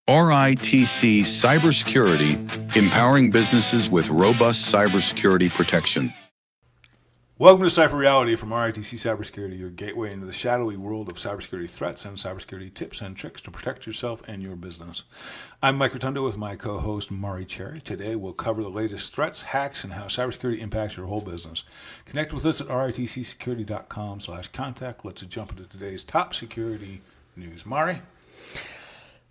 RITC Cybersecurity, empowering businesses with robust cybersecurity protection. Welcome to Ciphered Reality from RITC Cybersecurity, your gateway into the shadowy world of cybersecurity threats and cybersecurity tips and tricks to protect yourself and your business. I'm Mike Rotundo with my co-host Mari Cherry. Today we'll cover the latest threats, hacks, and how cybersecurity impacts your whole business. Connect with us at ritcsecurity.com/contact. Let's jump into today's top security news. Mari?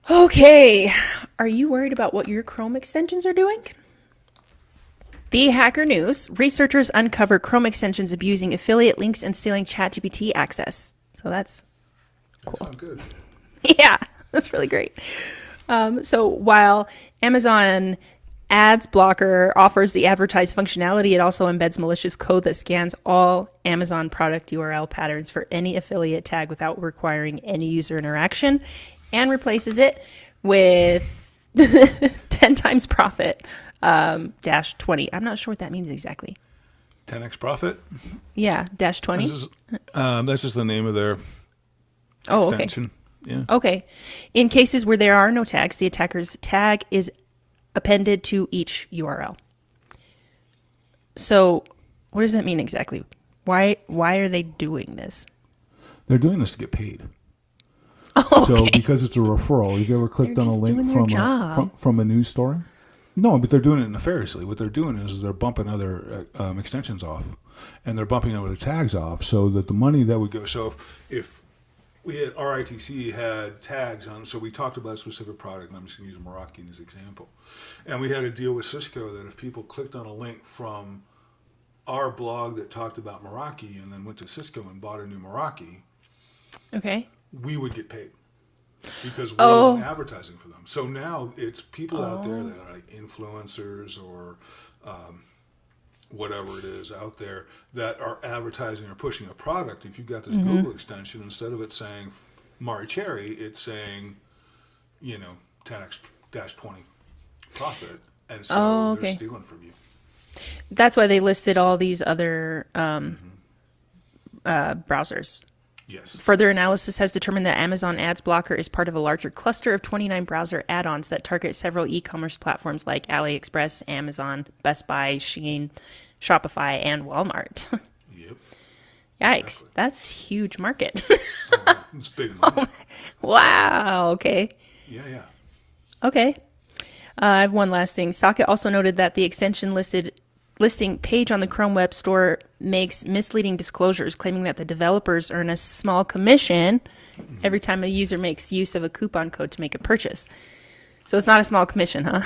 Okay, are you worried about what your Chrome extensions are doing? The Hacker News, researchers uncover Chrome extensions abusing affiliate links and stealing ChatGPT access. So that's cool. That sounds good. Yeah, that's really great. So while Amazon Ads Blocker offers the advertised functionality, it also embeds malicious code that scans all Amazon product URL patterns for any affiliate tag without requiring any user interaction and replaces it with 10 times profit. Dash 20. I'm not sure what that means exactly. 10x profit? Yeah, dash 20. That's just the name of their extension. Okay. Yeah. Okay. In cases where there are no tags, the attacker's tag is appended to each URL. So, what does that mean exactly? Why are they doing this? They're doing this to get paid. Oh, okay. So, because it's a referral, you've ever clicked on a link from a news story? No, but they're doing it nefariously. What they're doing is they're bumping other extensions off, and they're bumping other tags off, so that the money that would go. So if we had RITC had tags on, so we talked about a specific product, and I'm just going to use Meraki as an example, and we had a deal with Cisco that if people clicked on a link from our blog that talked about Meraki and then went to Cisco and bought a new Meraki, okay, we would get paid. Because we're advertising for them. So now it's people out there that are like influencers or whatever it is out there that are advertising or pushing a product. If you've got this Google extension, instead of it saying Mari Cherry, it's saying, 10x-20 profit. And so they're stealing from you. That's why they listed all these other browsers. Yes. Further analysis has determined that Amazon Ads Blocker is part of a larger cluster of 29 browser add-ons that target several e-commerce platforms like AliExpress, Amazon, Best Buy, Shein, Shopify, and Walmart. Yep. Yikes. Exactly. That's huge market. It's big money. Wow. Okay. Yeah. Okay. I have one last thing. Socket also noted that the extension listing page on the Chrome Web Store makes misleading disclosures, claiming that the developers earn a small commission every time a user makes use of a coupon code to make a purchase. So it's not a small commission, huh?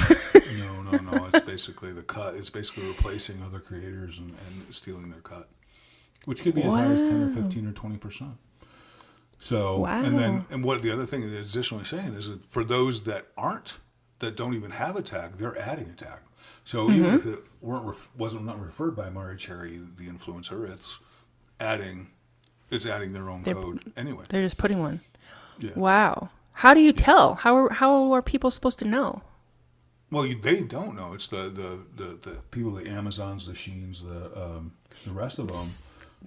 No. It's basically the cut. It's basically replacing other creators and stealing their cut, which could be as high as 10 or 15 or 20%. So, and what the other thing it's additionally saying is that for those that don't even have a tag, they're adding a tag. So even if it wasn't not referred by Mari Cherry, the influencer, it's adding their own code anyway. They're just putting one. Yeah. Wow. How do you tell? How are people supposed to know? Well, they don't know. It's the people, the Amazons, the Sheins, the rest of them.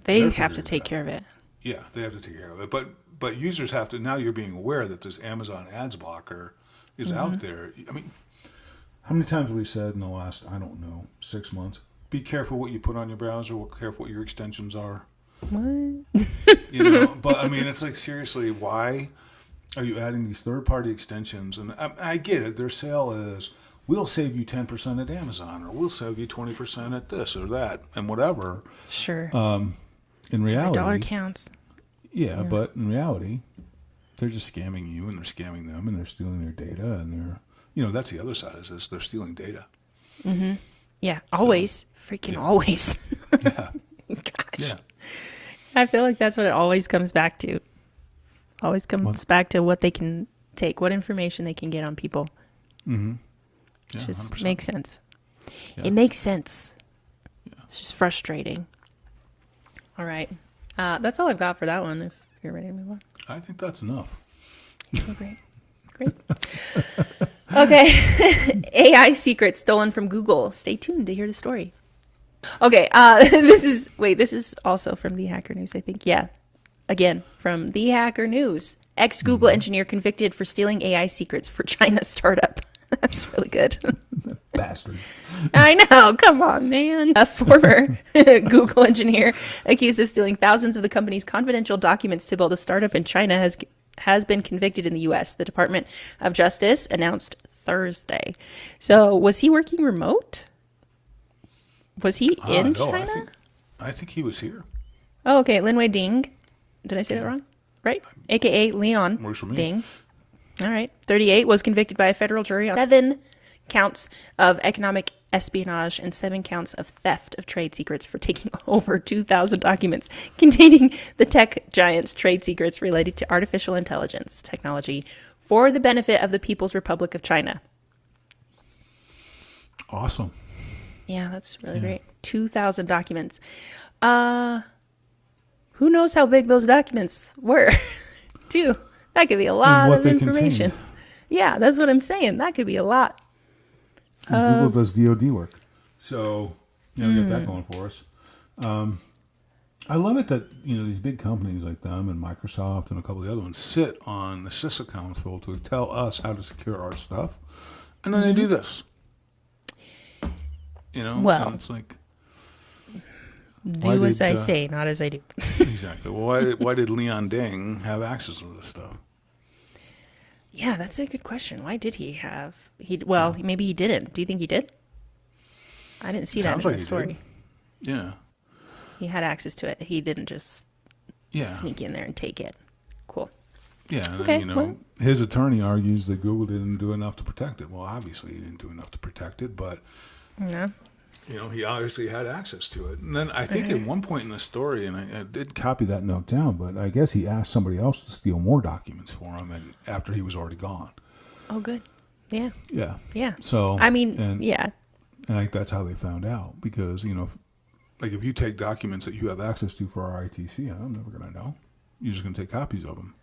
They have to take care of it. Yeah, they have to take care of it. But users have to. Now you're being aware that this Amazon Ads Blocker is out there. I mean, how many times have we said in the last, 6 months, be careful what you put on your browser, be careful what your extensions are. What? But I mean, it's like, seriously, why are you adding these third-party extensions? And I get it. Their sale is, we'll save you 10% at Amazon, or we'll save you 20% at this or that, and whatever. Sure. In reality, every dollar counts. Yeah, but in reality, they're just scamming you, and they're scamming them, and they're stealing their data, and they're, that's the other side of this. They're stealing data. Mm-hmm. Yeah, always. Always. Yeah. Gosh. Yeah. I feel like that's what it always comes back to. Always comes back to what they can take, what information they can get on people. Mm-hmm. Yeah, it just 100%. makes sense. Yeah. It makes sense. Yeah. It's just frustrating. All right. That's all I've got for that one, if you're ready to move on. I think that's enough. Oh, great. Okay. AI Secret stolen from Google. Stay tuned to hear the story. Okay. This is also from the Hacker News, I think. Yeah. Again, from the Hacker News. Ex-Google engineer convicted for stealing AI secrets for China startup. That's really good. Bastard. I know. Come on, man. A former Google engineer accused of stealing thousands of the company's confidential documents to build a startup in China has been convicted in the U.S., the Department of Justice announced Thursday. So was he working remote? Was he in China? I think he was here. Oh, okay. Lin Wei Ding. Did I say that wrong? Right? AKA Leon Works for me. Ding. All right. 38 was convicted by a federal jury on 7 counts of economic espionage and 7 counts of theft of trade secrets for taking over 2,000 documents containing the tech giant's trade secrets related to artificial intelligence technology for the benefit of the People's Republic of China. Awesome. Yeah, that's really great. 2,000 documents. Who knows how big those documents were, too? That could be a lot of information. Contained. Yeah, that's what I'm saying. That could be a lot. Google does DoD work. So, we got that going for us. I love it that, these big companies like them and Microsoft and a couple of the other ones sit on the CISA Council to tell us how to secure our stuff. And then they do this. Well, and it's like... Do as I say, not as I do. Exactly. Well, why did Leon Ding have access to this stuff? Yeah, that's a good question. Why did he have? Maybe he didn't. Do you think he did? I didn't see that in the story. Yeah. He had access to it. He didn't just sneak in there and take it. Cool. Yeah, and then, his attorney argues that Google didn't do enough to protect it. Well, obviously he didn't do enough to protect it, but yeah. He obviously had access to it. And then I think at one point in the story, and I did copy that note down, but I guess he asked somebody else to steal more documents for him and after he was already gone. Oh, good. Yeah. Yeah. Yeah. So, yeah. And I think that's how they found out because, if you take documents that you have access to for our RITC, I'm never going to know. You're just going to take copies of them.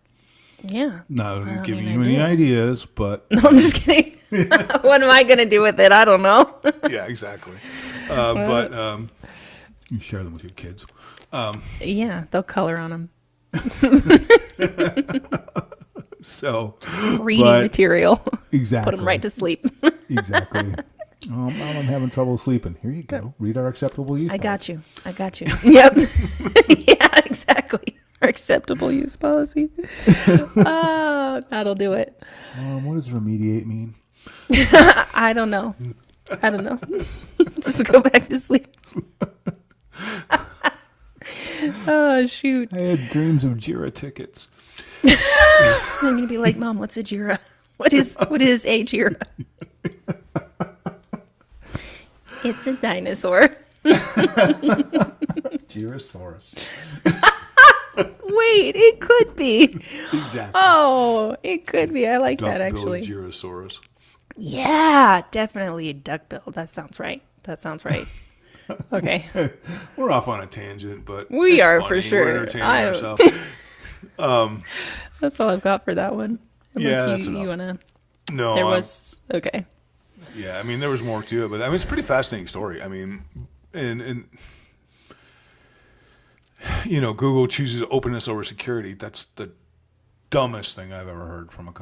Yeah. Not giving you any ideas, but... No, I'm just kidding. What am I going to do with it? I don't know. Yeah, exactly. But you share them with your kids. Yeah, they'll color on them. So reading material. Exactly. Put them right to sleep. Exactly. Oh, Mom, I'm having trouble sleeping. Here you go. Read our acceptable use policy. I got you. Yep. Yeah, exactly. Our acceptable use policy. That'll do it. What does remediate mean? I don't know. Just go back to sleep. Oh, shoot. I had dreams of Jira tickets. I'm going to be like, Mom, what's a Jira? What is a Jira? It's a dinosaur. Gyrosaurus. Wait, it could be. Exactly. Oh, it could be. I like that, actually. Gyrosaurus. Yeah, definitely a duck-billed. That sounds right. Okay. We're off on a tangent, but we are funny. for sure. We're entertaining ourselves. That's all I've got for that one. Unless you want to... No. There was... Okay. Yeah, there was more to it, but it's a pretty fascinating story. And Google chooses openness over security. That's the dumbest thing I've ever heard from a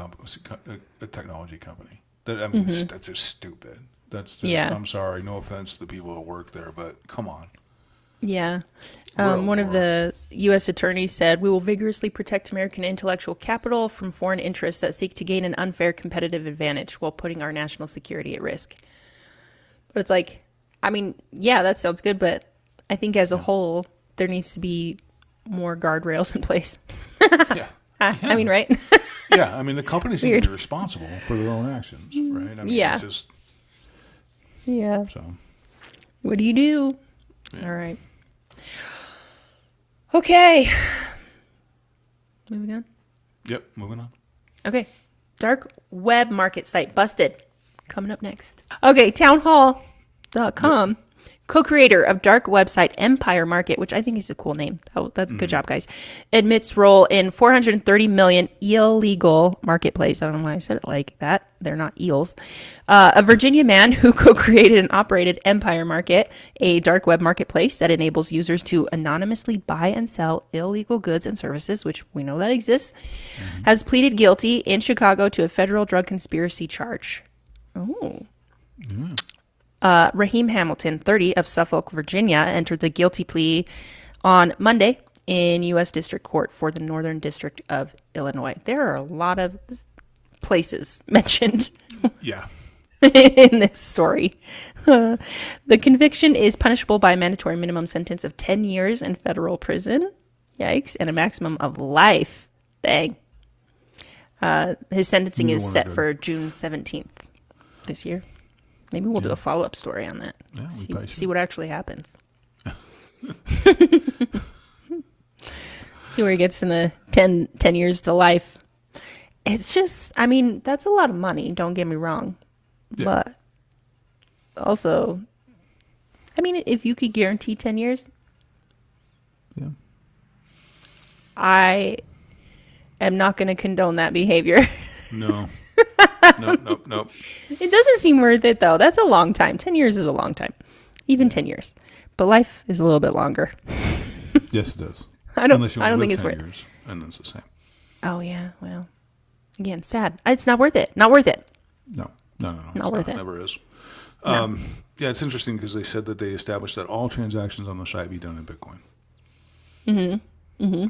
technology company. That's just stupid. That's just, I'm sorry, no offense to the people who work there, but come on. Yeah. One of the U.S. attorneys said, we will vigorously protect American intellectual capital from foreign interests that seek to gain an unfair competitive advantage while putting our national security at risk. But it's like, yeah, that sounds good, but I think as a whole, there needs to be more guardrails in place. Yeah. Right? Yeah, the companies need to be responsible for their own actions, right? Yeah. It's just... Yeah. So. What do you do? Yeah. All right. Okay. Moving on? Yep, moving on. Okay. Dark web market site busted. Coming up next. Okay, townhall.com co-creator of dark website Empire Market, which I think is a cool name. Oh, that's a good job, guys. Admits role in 430 million illegal marketplace. I don't know why I said it like that. They're not eels. A Virginia man who co-created and operated Empire Market, a dark web marketplace that enables users to anonymously buy and sell illegal goods and services, which we know that exists, has pleaded guilty in Chicago to a federal drug conspiracy charge. Oh. Raheem Hamilton, 30, of Suffolk, Virginia, entered the guilty plea on Monday in U.S. District Court for the Northern District of Illinois. There are a lot of places mentioned in this story. The conviction is punishable by a mandatory minimum sentence of 10 years in federal prison. Yikes. And a maximum of life. Dang. His sentencing is set for June 17th this year. Maybe we'll do a follow-up story on that. Yeah, see what actually happens. See where he gets in the 10 years to life. It's just, I mean, that's a lot of money, don't get me wrong. Yeah. But also, I mean, if you could guarantee 10 years, I am not going to condone that behavior. No. Nope. It doesn't seem worth it, though. That's a long time. 10 years is a long time. Even 10 years. But life is a little bit longer. Yes, it does. I don't think it's worth it. And then it's the same. Oh, yeah. Well, again, sad. It's not worth it. Not worth it. No. Not worth it. It never is. No. Yeah, it's interesting because they said that they established that all transactions on the site be done in Bitcoin.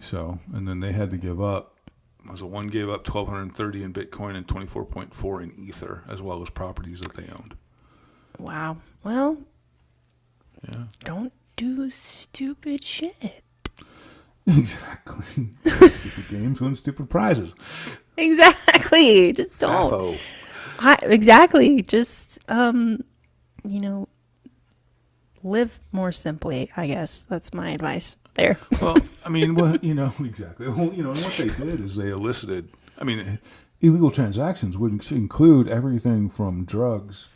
So, and then they had to give up. One gave up 1,230 in Bitcoin and 24.4 in Ether, as well as properties that they owned. Wow. Well, don't do stupid shit. Exactly. Stupid games win stupid prizes. Exactly. Just don't. Exactly. Just, live more simply, I guess. That's my advice there. Well, I mean, exactly. Well, and what they did is they elicited, illegal transactions would include everything from drugs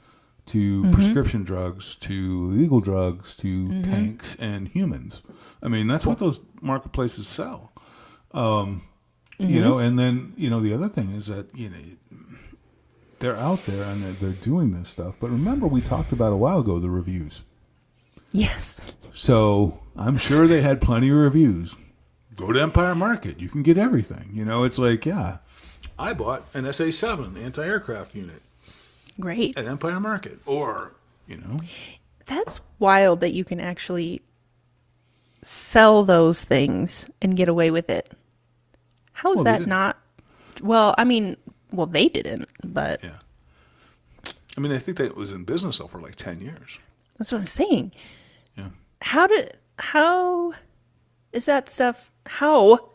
to prescription drugs to legal drugs to tanks and humans. I mean, that's what those marketplaces sell. And then, the other thing is that, they're out there and they're doing this stuff. But remember, we talked about a while ago, the reviews. Yes. So I'm sure they had plenty of reviews. Go to Empire Market. You can get everything. It's like, I bought an SA-7 anti-aircraft unit. Great. At Empire Market. Or, That's wild that you can actually sell those things and get away with it. How is that not? Well, they didn't, but. Yeah. I think that was in business, though, for like 10 years. That's what I'm saying. Yeah. How is that stuff? How?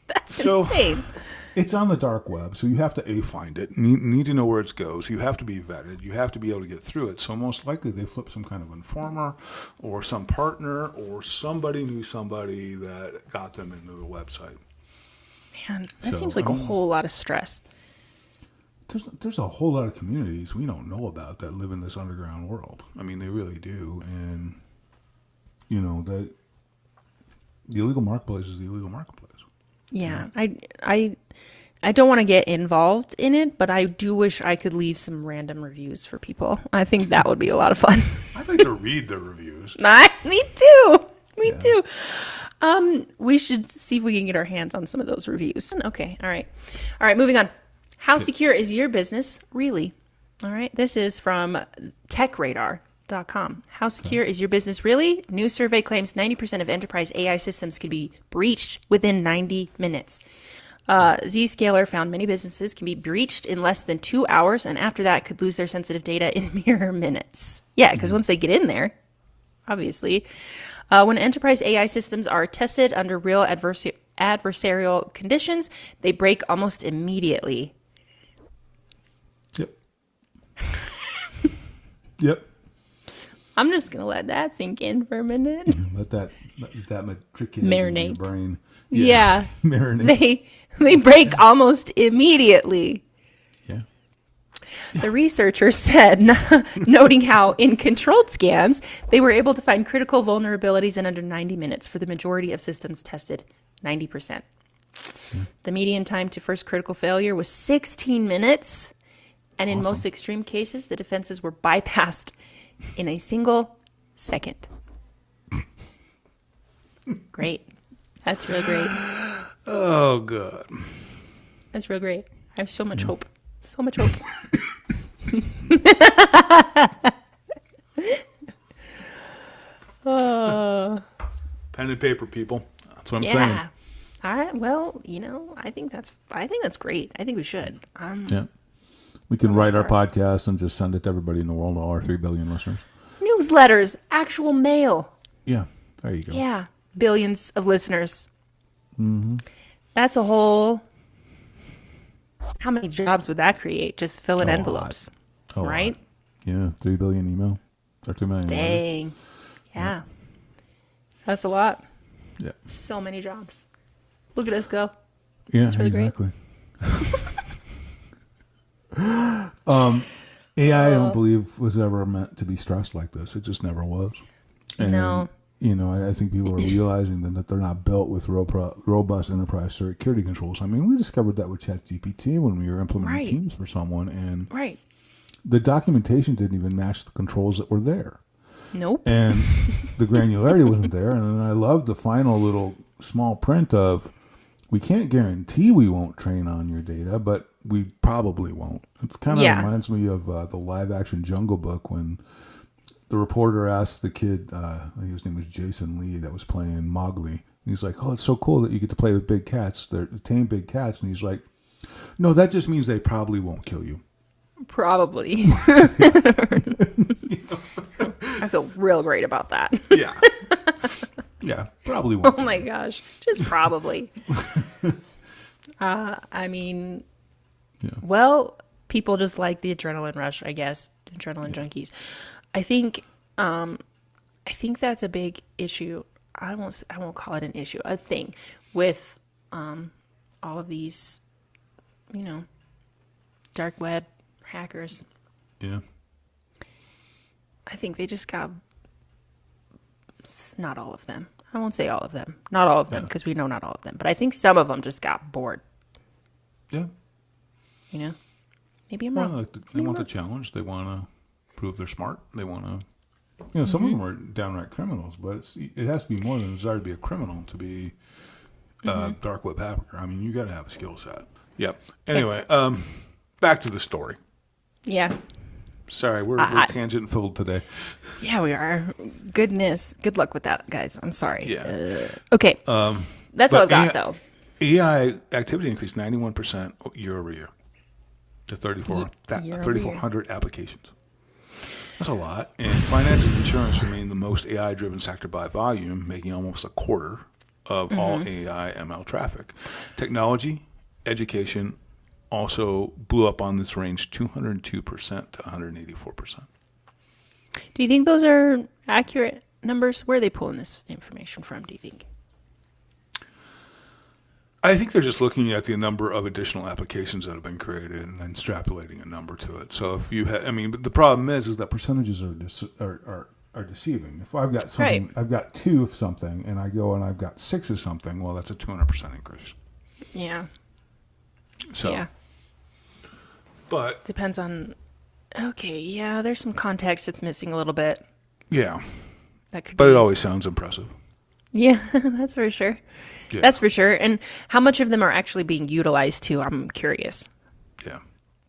That's insane. It's on the dark web, so you have to find it. You need to know where it goes. You have to be vetted. You have to be able to get through it. So most likely they flip some kind of informer or some partner or somebody knew somebody that got them into the website. Man, that seems like a whole lot of stress. There's a whole lot of communities we don't know about that live in this underground world. They really do. And, that the illegal marketplace is the illegal marketplace. Yeah. I don't want to get involved in it, but I do wish I could leave some random reviews for people. I think that would be a lot of fun. I'd like to read the reviews. Me too. Me too. We should see if we can get our hands on some of those reviews. Okay. All right. Moving on. How secure is your business really? All right. This is from techradar.com. How secure is your business really? New survey claims 90% of enterprise AI systems could be breached within 90 minutes. Zscaler found many businesses can be breached in less than 2 hours, and after that could lose their sensitive data in mere minutes. Yeah, because once they get in there, obviously. When enterprise AI systems are tested under real adversarial conditions, they break almost immediately. Yep. I'm just going to let that sink in for a minute. Let that matriculate marinate in your brain. Yeah. Marinate. They break almost immediately. Yeah. The researchers said, noting how in controlled scans, they were able to find critical vulnerabilities in under 90 minutes for the majority of systems tested, 90%. The median time to first critical failure was 16 minutes. And in most extreme cases, the defenses were bypassed in a single second. Great. That's real great. Oh, God. That's real great. I have so much hope. So much hope. Pen and paper, people. That's what I'm saying. Yeah. All right. Well, I think that's great. I think we should. Yeah. We can write our podcast and just send it to everybody in the world, all our 3 billion listeners. Newsletters, actual mail. Yeah. There you go. Yeah. Billions of listeners. Mm-hmm. That's a whole... How many jobs would that create? Just filling envelopes. Right? Yeah. 3 billion email. Or 2 million. Dang. Yeah. That's a lot. Yeah. So many jobs. Look at us go. Yeah, That's really exactly. AI, I don't believe was ever meant to be stressed like this. It just never was. And, No. I think people are realizing that they're not built with robust enterprise security controls. I mean, we discovered that with ChatGPT when we were implementing Teams for someone, and the documentation didn't even match the controls that were there. Nope. And the granularity wasn't there. And then I love the final little small print of, we can't guarantee we won't train on your data, but we probably won't. It's kind of reminds me of the live action Jungle Book when the reporter asked the kid, I think his name was Jason Lee, that was playing Mowgli. He's like, "Oh, it's so cool that you get to play with big cats. They're tame big cats." And he's like, "No, that just means they probably won't kill you." Probably. I feel real great about that. Yeah. Yeah, probably won't. Oh my gosh. Just probably. I mean, well, people just like the adrenaline rush, I guess. Adrenaline junkies. I think that's a big issue. I won't call it an issue, a thing with all of these, dark web hackers. Yeah. I think they just got, not all of them. I won't say all of them. Not all of them, because we know not all of them. But I think some of them just got bored. Yeah. Maybe I'm wrong. They want the challenge. They want to prove they're smart. They want to, some of them are downright criminals, but it has to be more than a desire to be a criminal to be a dark web hacker. I mean, you got to have a skill set. Yep. Anyway, back to the story. Yeah. Sorry, we're tangent filled today. Yeah, we are. Goodness. Good luck with that, guys. I'm sorry. Yeah. Okay. That's all I've got, though. AI activity increased 91% year over year to 3,400 applications. That's a lot. And finance and insurance remain the most AI-driven sector by volume, making almost a quarter of all AI ML traffic. Technology, education also blew up on this range 202% to 184%. Do you think those are accurate numbers? Where are they pulling this information from, do you think? I think they're just looking at the number of additional applications that have been created and then extrapolating a number to it. So if you but the problem is that percentages are deceiving. If I've got something, I've got 2 of something, and I go and I've got 6 of something, well, that's a 200% increase. Yeah. So. Yeah. But. Depends on. Okay, yeah, there's some context that's missing a little bit. Yeah. That could. But it always sounds impressive. Yeah, that's for sure. Yeah. That's for sure. And how much of them are actually being utilized too? I'm curious. Yeah.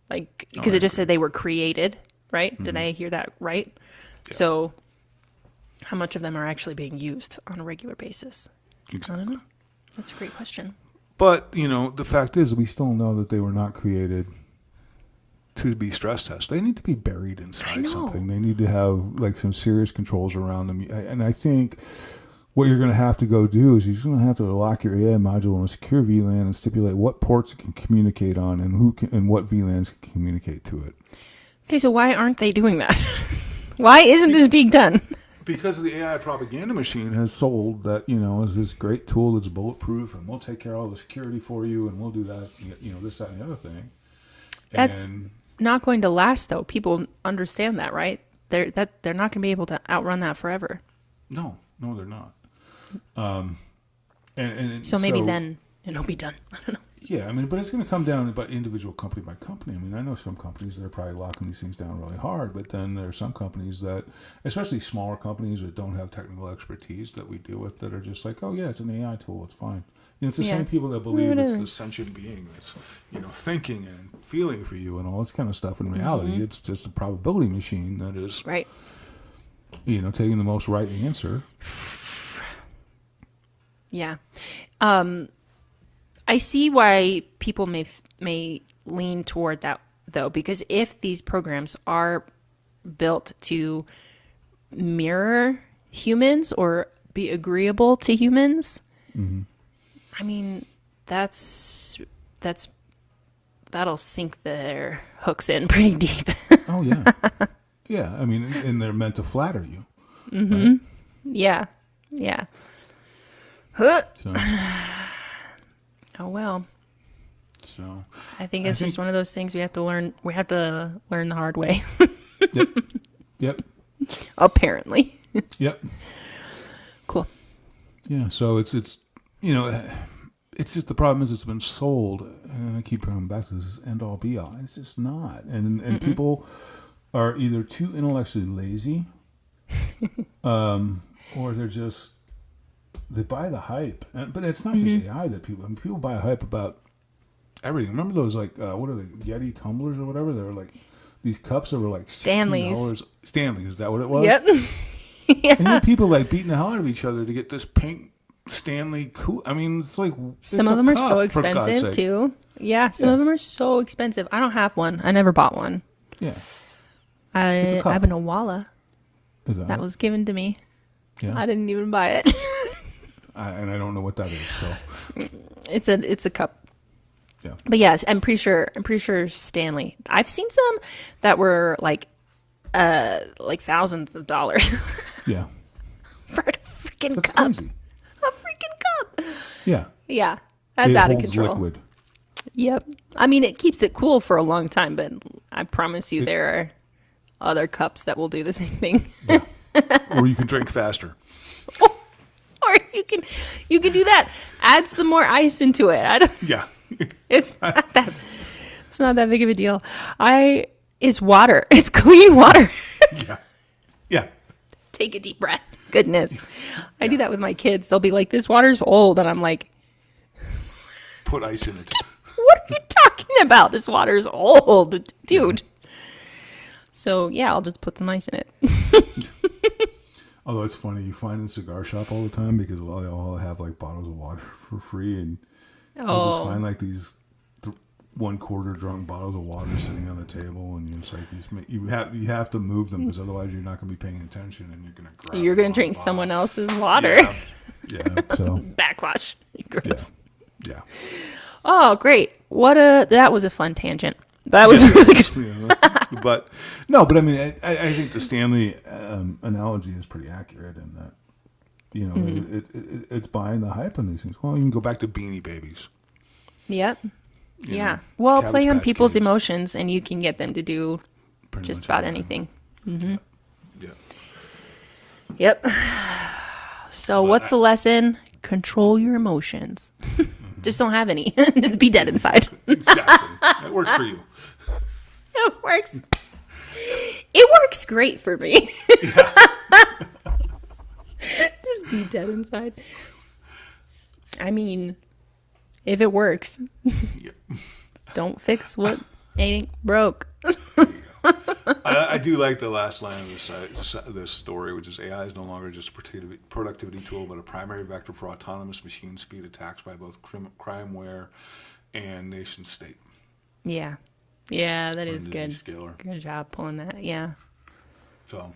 Like, because it just said they were created, right? Mm-hmm. Did I hear that right? Yeah. So how much of them are actually being used on a regular basis? Exactly. I don't know. That's a great question. But, the fact is we still know that they were not created to be stress tested. They need to be buried inside something. They need to have some serious controls around them. And I think what you're going to have to go do is you're going to have to lock your AI module on a secure VLAN and stipulate what ports it can communicate on and what VLANs can communicate to it. Okay, so why aren't they doing that? Why isn't this being done? Because the AI propaganda machine has sold that, is this great tool that's bulletproof and we'll take care of all the security for you and we'll do that, this, that, and the other thing. not going to last, though. People understand that, right? They're not going to be able to outrun that forever. No, they're not. So maybe then it'll be done. I don't know. Yeah, I mean, but it's going to come down by individual company by company. I mean, I know some companies that are probably locking these things down really hard, but then there are some companies that, especially smaller companies that don't have technical expertise that we deal with, that are just like, oh yeah, it's an AI tool, it's fine. It's the same people that believe it's the sentient being that's, thinking and feeling for you and all this kind of stuff. In reality, it's just a probability machine that is, right. Taking the most right answer. Yeah. I see why people may lean toward that, though, because if these programs are built to mirror humans or be agreeable to humans, I mean, that'll sink their hooks in pretty deep. Oh yeah, yeah. I mean, and they're meant to flatter you. Right? Yeah. Huh. So. Oh well. So I think it's just one of those things we have to learn. We have to learn the hard way. Yep. Apparently. Yep. Cool. Yeah. So it's just the problem is it's been sold, and I keep coming back to this end all be all. It's just not, and people are either too intellectually lazy, or they buy the hype. But it's not just AI that people buy hype about everything. Remember those what are they, Yeti tumblers or whatever? They were like these cups that were like $16. Stanley's, is that what it was? Yep. Yeah. And then people beating the hell out of each other to get this pink Stanley cool. I mean, it's like some of them are so expensive too. Yeah, some of them are so expensive. I don't have one. I never bought one. Yeah. I have an Owala. Is that was given to me. Yeah. I didn't even buy it. And I don't know what that is. So it's a cup. Yeah. But yes, I'm pretty sure Stanley. I've seen some that were like thousands of dollars. Yeah. For a freaking That's cup. Crazy. A freaking cup. Yeah. Yeah. That's out of control. Liquid. Yep. I mean, it keeps it cool for a long time, but I promise you there are other cups that will do the same thing. Yeah. Or you can drink faster. Or you can do that. Add some more ice into it. Yeah. It's not that big of a deal. It's water. It's clean water. Yeah. Yeah. Take a deep breath. Goodness. I do that with my kids. They'll be like, this water's old. And I'm like, put ice in it. What are you talking about? This water's old, dude. Yeah. So, yeah, I'll just put some ice in it. Although it's funny, you find in the cigar shop all the time because they all have bottles of water for free. And you'll just find these 1/4 drunk bottles of water sitting on the table, and it's like you have to move them because otherwise you're not going to be paying attention, and you're going to drink someone else's water. Yeah. So backwash. Gross. Yeah. Oh, great! That was a fun tangent. That was really good. But I mean, I think the Stanley analogy is pretty accurate in that it's buying the hype on these things. Well, you can go back to Beanie Babies. Yep. Yeah. Well, play on people's emotions, and you can get them to do just about anything. Mm-hmm. Yeah. Yep. So what's the lesson? Control your emotions. Just don't have any. Just be dead inside. Exactly. That works for you. It works. It works great for me. Yeah. Just be dead inside. I mean, if it works, don't fix what ain't broke. I do like the last line of this story, which is AI is no longer just a productivity tool, but a primary vector for autonomous machine speed attacks by both crimeware and nation state. Yeah. Yeah, that is good. Scalar. Good job pulling that. Yeah. So,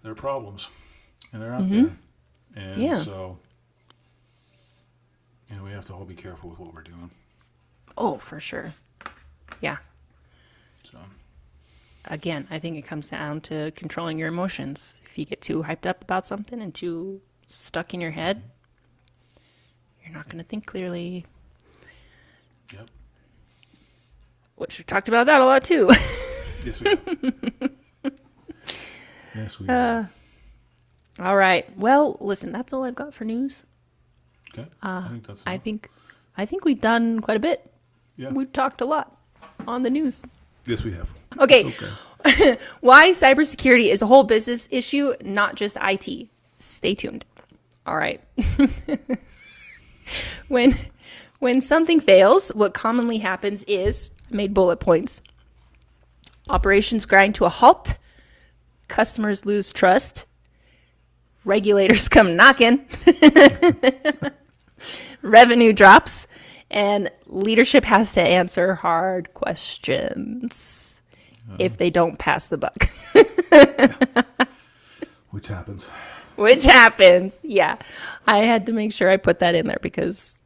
there are problems, and they're out there. And so, we have to all be careful with what we're doing. Oh, for sure. Yeah. So, again, I think it comes down to controlling your emotions. If you get too hyped up about something and too stuck in your head, you're not going to think clearly. Yep. Which we talked about that a lot too. Yes, we have. Yes, we have. All right. Well, listen, that's all I've got for news. Okay. I think that's enough. I think we've done quite a bit. Yeah. We've talked a lot on the news. Yes, we have. Okay. It's okay. Why cybersecurity is a whole business issue, not just IT. Stay tuned. All right. When something fails, what commonly happens is, I made bullet points. Operations grind to a halt. Customers lose trust. Regulators come knocking. Revenue drops. And leadership has to answer hard questions if they don't pass the buck. Which happens. Which happens. Yeah. I had to make sure I put that in there because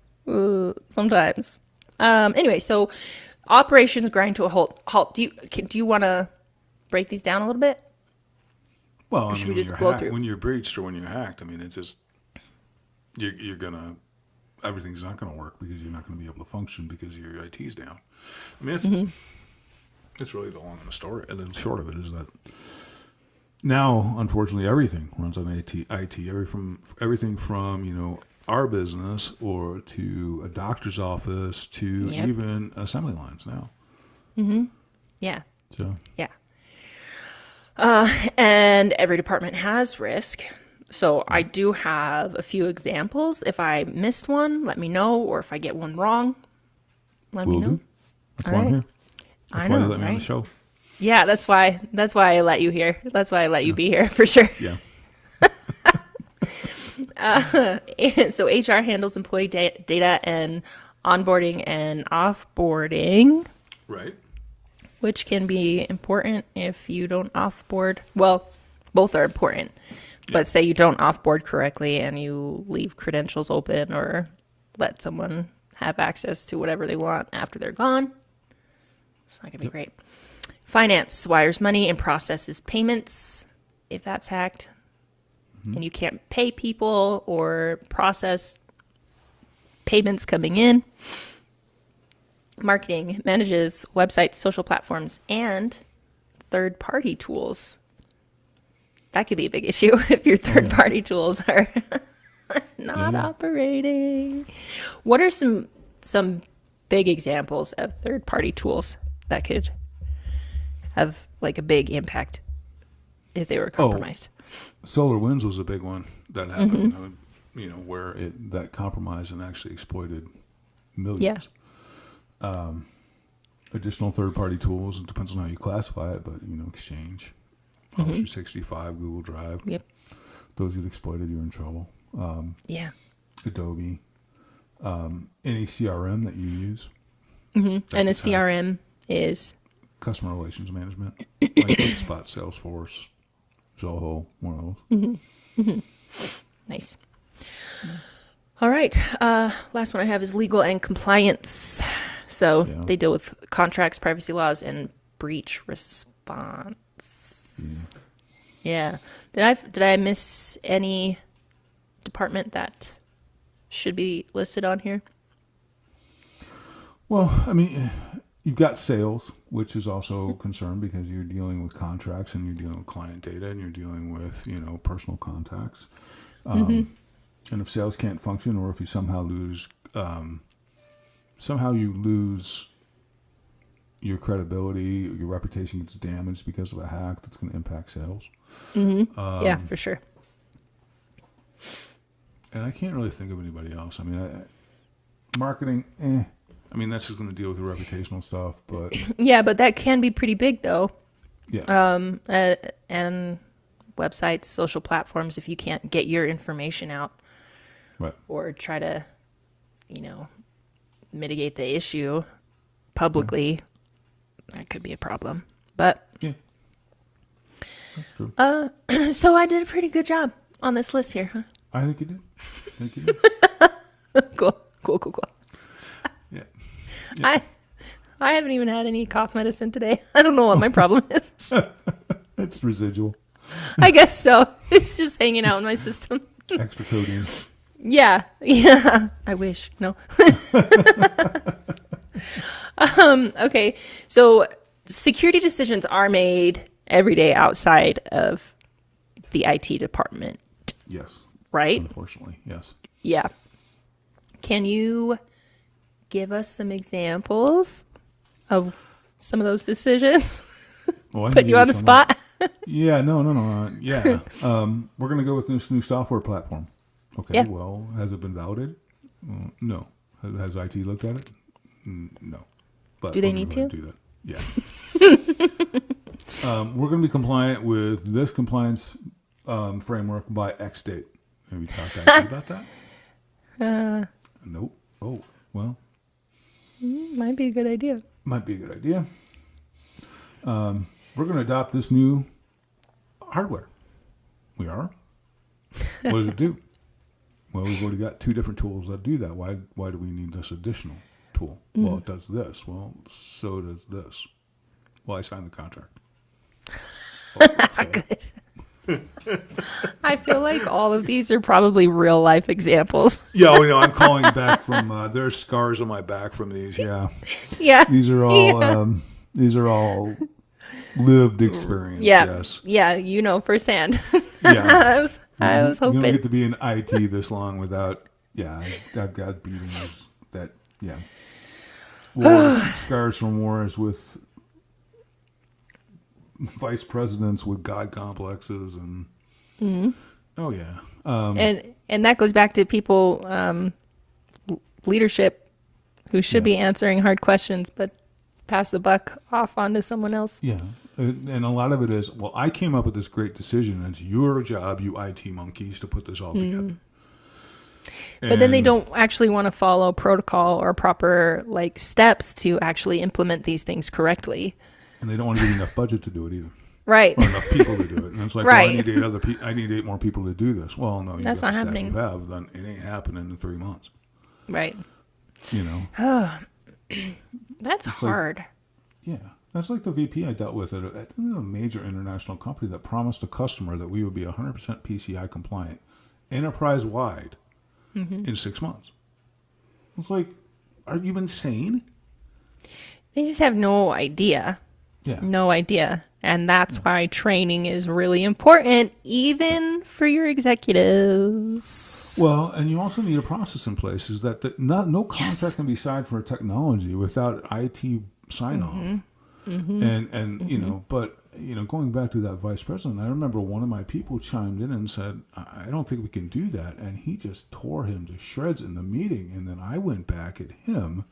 sometimes. Anyway, so operations grind to a halt. Do you want to break these down a little bit? Well, should we just blow through? When you're breached or when you're hacked, I mean, it's just you're gonna everything's not gonna work because you're not gonna be able to function because your IT's down. I mean, it's really the long and the story, and then short of it is that now, unfortunately, everything runs on IT. Everything from our business or to a doctor's office to even assembly lines now. Yeah. So yeah. And every department has risk. So I do have a few examples. If I missed one, let me know. Or if I get one wrong, let me know. Do. That's why I'm here. That's why you let me on the show. Yeah, that's why I let you here. That's why I let you be here for sure. Yeah. So HR handles employee data and onboarding and offboarding. Right. Which can be important if you don't offboard. Well, both are important. But say you don't offboard correctly and you leave credentials open or let someone have access to whatever they want after they're gone. It's not going to be great. Finance wires money and processes payments. If that's hacked and you can't pay people or process payments coming in. Marketing manages websites, social platforms, and third-party tools. That could be a big issue if your third-party tools are not operating. What are some big examples of third-party tools that could have like a big impact if they were compromised? SolarWinds was a big one that happened. Where that compromised and actually exploited millions. Yeah. Additional third-party tools. It depends on how you classify it, but Exchange, Office 365, Google Drive. Yep. Those get exploited, you're in trouble. Adobe, any CRM that you use. And a CRM is customer relations management, like HubSpot, Salesforce, Zoho, one of those. Nice. All right. Last one I have is legal and compliance. So they deal with contracts, privacy laws, and breach response. Yeah. Did I miss any department that should be listed on here? Well, I mean, you've got sales, which is also a concern because you're dealing with contracts and you're dealing with client data and you're dealing with, personal contacts. And if sales can't function or if you somehow lose your credibility, your reputation gets damaged because of a hack, that's going to impact sales. Yeah, for sure. And I can't really think of anybody else. I mean, marketing, I mean, that's just going to deal with the reputational stuff, but... Yeah, but that can be pretty big, though. Yeah. And websites, social platforms, if you can't get your information out. Right. Or try to, mitigate the issue publicly, that could be a problem. But... Yeah. That's true. So I did a pretty good job on this list here, huh? I think you did. Cool. Yeah. I haven't even had any cough medicine today. I don't know what my problem is. It's residual. I guess so. It's just hanging out in my system. Extra codeine. Yeah. I wish. No. Okay. So security decisions are made every day outside of the IT department. Yes. Right? Unfortunately, yes. Yeah. Can you give us some examples of some of those decisions? Well, Put you on the spot? Yeah, no. Yeah. We're going to go with this new software platform. Okay, Yeah. well, has it been validated? No. Has IT looked at it? No. But Do they need to? Do that. Yeah. We're going to be compliant with this compliance framework by X date. Have you talked to IT about that? Nope. Oh, well. Might be a good idea. Might be a good idea. We're going to adopt this new hardware. We are. What does it do? Well, we've already got 2 different tools that do that. Why do we need this additional tool? Well, it does this. Well, so does this. Well, I signed the contract. Good. I feel like all of these are probably real life examples. Yeah, I'm calling back from. There's scars on my back from these. Yeah, Yeah. These are all. These are all lived experience. Yeah. Yes. Yeah. Firsthand. Yeah. I was hoping. You don't get to be in IT this long without. Yeah, I've got beatings that. Yeah. Wars, scars from wars with vice presidents with God complexes and. Oh yeah. And that goes back to people, leadership, who should be answering hard questions, but pass the buck off onto someone else. Yeah. And a lot of it is, well, I came up with this great decision. It's your job, you IT monkeys, to put this all together. But then they don't actually want to follow protocol or proper steps to actually implement these things correctly. And they don't want to get enough budget to do it either. Right. Or enough people to do it. And it's like, right. Well, I need 8 more people to do this. Well, no, that's not happening. You have, then it ain't happening in 3 months. Right. That's hard. Yeah. That's like the VP I dealt with at a major international company that promised a customer that we would be 100% PCI compliant enterprise-wide in 6 months. It's like, are you insane? They just have no idea. Yeah. No idea. And that's why training is really important, even for your executives. Well, and you also need a process in place is that no contract can be signed for a technology without IT sign-off. And but, going back to that vice president, I remember one of my people chimed in and said, I don't think we can do that. And he just tore him to shreds in the meeting. And then I went back at him,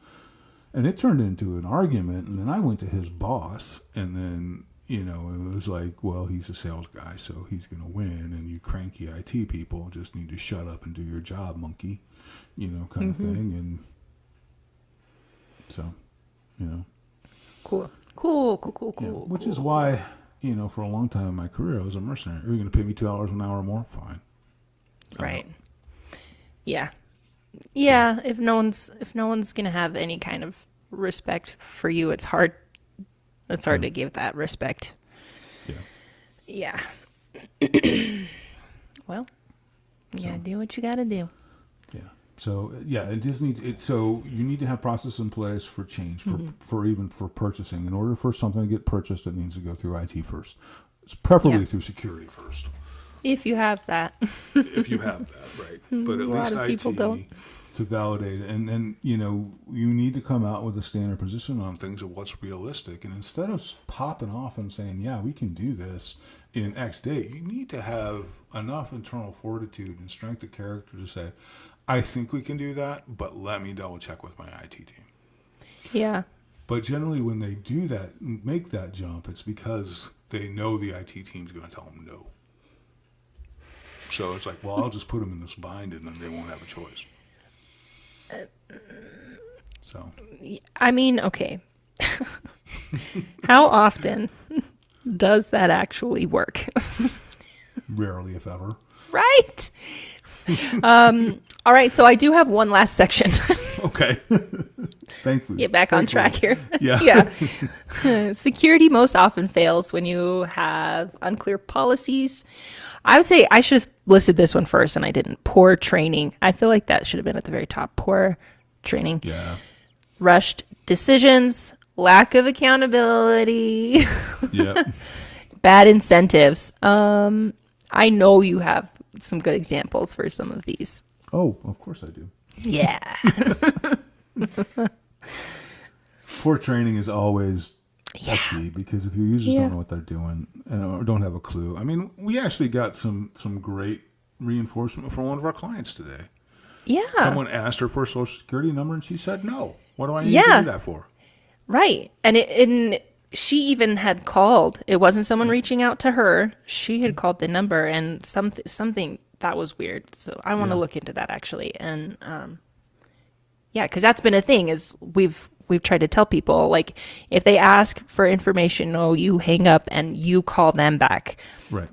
and it turned into an argument. And then I went to his boss, and then, it was like, well, he's a sales guy, so he's going to win. And you cranky IT people just need to shut up and do your job, monkey, kind of thing. And so, Cool. Yeah, which is why, for a long time in my career, I was a mercenary. Are you going to pay me $2 an hour more? Fine. Right. Yeah. Yeah. If no one's going to have any kind of respect for you, it's hard. It's hard to give that respect. Yeah. Well, do what you got to do. Yeah. So it just needs it. So you need to have process in place for change, for even for purchasing. In order for something to get purchased, it needs to go through IT first. It's preferably through security first. If you have that. If you have that, right? But at least IT people don't. To validate it, and then you need to come out with a standard position on things of what's realistic. And instead of popping off and saying, "Yeah, we can do this in X date," you need to have enough internal fortitude and strength of character to say, I think we can do that, but let me double check with my IT team. Yeah. But generally when they do that, make that jump, it's because they know the IT team's going to tell them no. So it's like, well, I'll just put them in this bind and then they won't have a choice. So. I mean, okay. How often does that actually work? Rarely, if ever. Right. All right, so I do have one last section. Okay. Thankfully. Get back on track here. Yeah. Security most often fails when you have unclear policies. I would say I should have listed this one first, and I didn't. Poor training. I feel like that should have been at the very top. Poor training. Yeah. Rushed decisions, lack of accountability, Yeah. bad incentives. I know you have some good examples for some of these. Oh, of course I do. Yeah. Poor training is always a key, because if your users don't know what they're doing or don't have a clue. I mean, we actually got some great reinforcement from one of our clients today. Yeah. Someone asked her for a social security number and she said no. What do I need to do that for? Right. And she even had called. It wasn't someone reaching out to her. She had called the number, and something that was weird. So I want to look into that, actually. And because that's been a thing, is we've tried to tell people, like, if they ask for information, you hang up and you call them back. Right.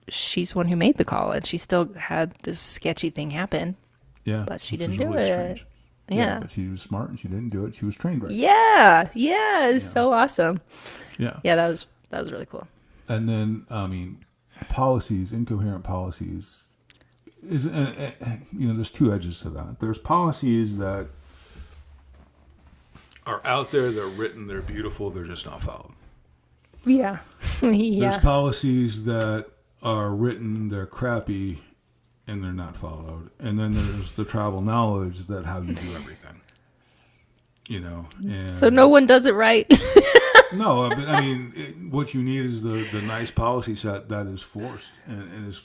She's the one who made the call, and she still had this sketchy thing happen. Yeah. But she didn't do it. Strange. Yeah. But she was smart and she didn't do it. She was trained right. Yeah. It's so awesome. Yeah. Yeah, that was really cool. And then, policies, incoherent policies, is there's two edges to that. There's policies that are out there, they're written, they're beautiful, they're just not followed. Yeah. There's policies that are written, they're crappy, and they're not followed. And then there's the travel knowledge that how you do everything. And so no one does it right. no, but I mean, what you need is the nice policy set that is forced and is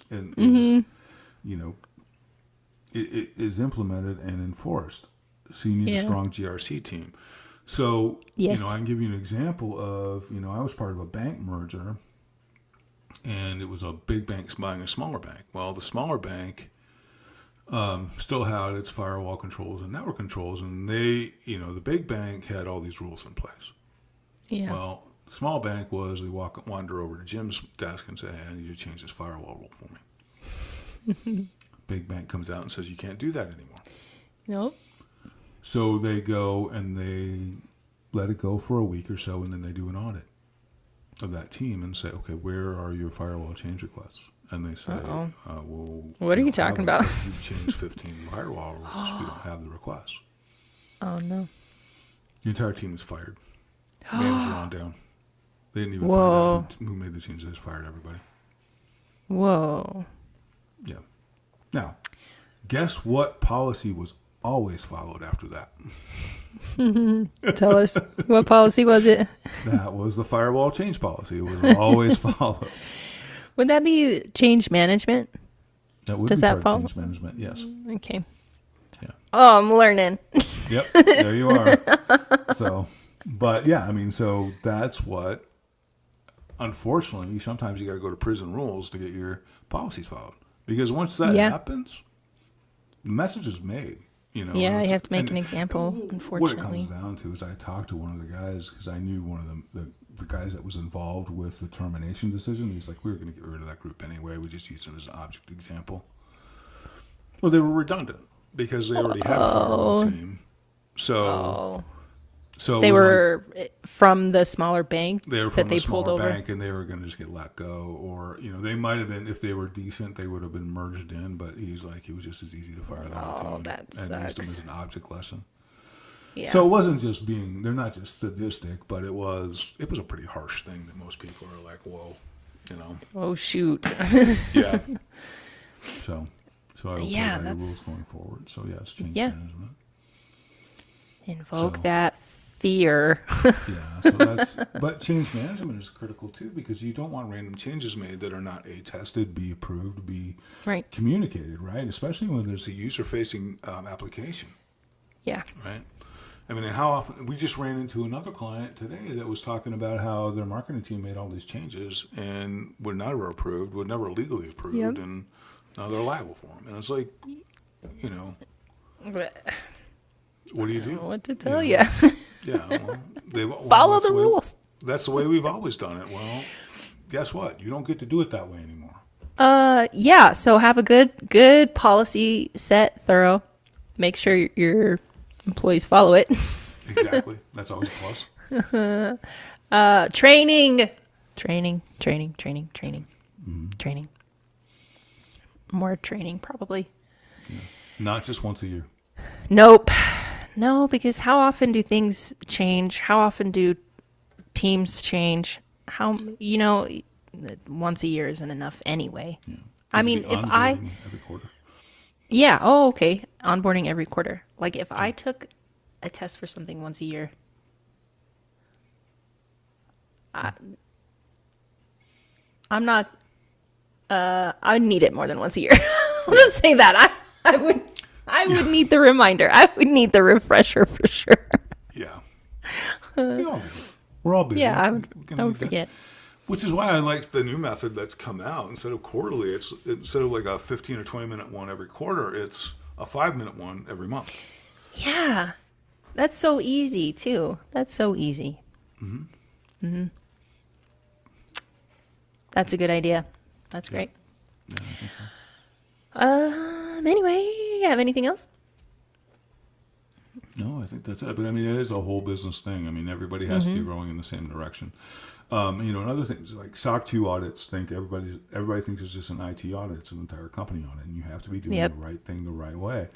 it is implemented and enforced. So you need a strong GRC team. So I can give you an example of I was part of a bank merger. And it was a big bank buying a smaller bank. Well, the smaller bank still had its firewall controls and network controls, and they, the big bank had all these rules in place. Yeah. Well, the small bank was we wander over to Jim's desk and say, "Hey, I need you to change this firewall rule for me." Big bank comes out and says, "You can't do that anymore." Nope. So they go and they let it go for a week or so, and then they do an audit of that team and say, okay, where are your firewall change requests? And they say, well, what are you talking about? You've changed 15 firewall rules. We don't have the requests. Oh, no. The entire team was fired. Manager on down. They didn't even find out who made the changes. They just fired everybody. Whoa. Yeah. Now, guess what policy was always followed after that? Tell us, what policy was it? That was the firewall change policy. It was always followed. Would that be change management? That would Does be that part of fall? change management, yes. Okay. Yeah. Oh, I'm learning. Yep, there you are. So that's what, unfortunately, sometimes you got to go to prison rules to get your policies followed. Because once that happens, the message is made. You have to make an example, unfortunately. What it comes down to is I talked to one of the guys because I knew one of the guys that was involved with the termination decision. He's like, we were going to get rid of that group anyway. We just used it as an object example. Well, they were redundant because they already had a firewall team. So they were from the smaller bank. They were from the smaller bank, and they were going to just get let go, or they might have been, if they were decent, they would have been merged in. But he's like, it was just as easy to fire the whole team, that sucks. and used them as an object lesson. Yeah. So it wasn't just they're not just sadistic, but it was a pretty harsh thing that most people are like, whoa, Oh shoot. Yeah. So I will play by the rules going forward. So it's change management. Invoke that fear. But change management is critical too, because you don't want random changes made that are not A, tested, B, approved, B, communicated, right? Especially when there's a user-facing application. Yeah. Right? I mean, how often, we just ran into another client today that was talking about how their marketing team made all these changes and were never approved, were never legally approved, and now they're liable for them. And it's like, what do you do? I don't know what to tell you. Follow the rules. That's the way we've always done it. Well, guess what? You don't get to do it that way anymore. So have a good policy set, thorough. Make sure your employees follow it. Exactly. That's always a plus. Training. More training, probably. Yeah. Not just once a year. Nope. No, because how often do things change? How often do teams change? Once a year isn't enough anyway. Yeah. I mean, if every quarter. Yeah. Oh, okay. Onboarding every quarter. Like if I took a test for something once a year, I'm not. I would need it more than once a year. I'll just say that. I would need the reminder. I would need the refresher for sure. Yeah. We're all busy. Yeah, I would forget. Which is why I like the new method that's come out. Instead of quarterly, it's instead of like a 15 or 20 minute one every quarter, it's a 5-minute one every month. Yeah. That's so easy too. That's so easy. Mm-hmm. Mm-hmm. That's a good idea. That's great. Yeah, I think so. Anyway, you have anything else? No, I think that's it. But I mean, it is a whole business thing. I mean, everybody has to be rowing in the same direction. And other things like SOC 2 audits, everybody thinks it's just an IT audit. It's an entire company audit, and you have to be doing the right thing the right way.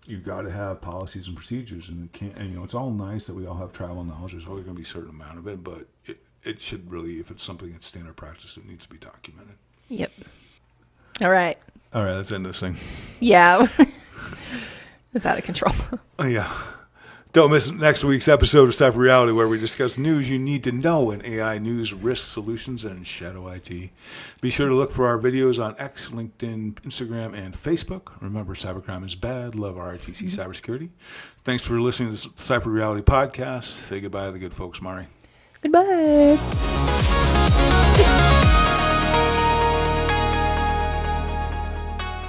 You've got to have policies and procedures, and it's all nice that we all have tribal knowledge. There's always going to be a certain amount of it, but it should really, if it's something that's standard practice, it needs to be documented. Yep. All right, let's end this thing. Yeah. It's out of control. Oh, yeah. Don't miss next week's episode of Ciphered Reality, where we discuss news you need to know in AI news, risk solutions, and shadow IT. Be sure to look for our videos on X, LinkedIn, Instagram, and Facebook. Remember, cybercrime is bad. Love RITC Cybersecurity. Thanks for listening to the Ciphered Reality podcast. Say goodbye to the good folks, Mari. Goodbye.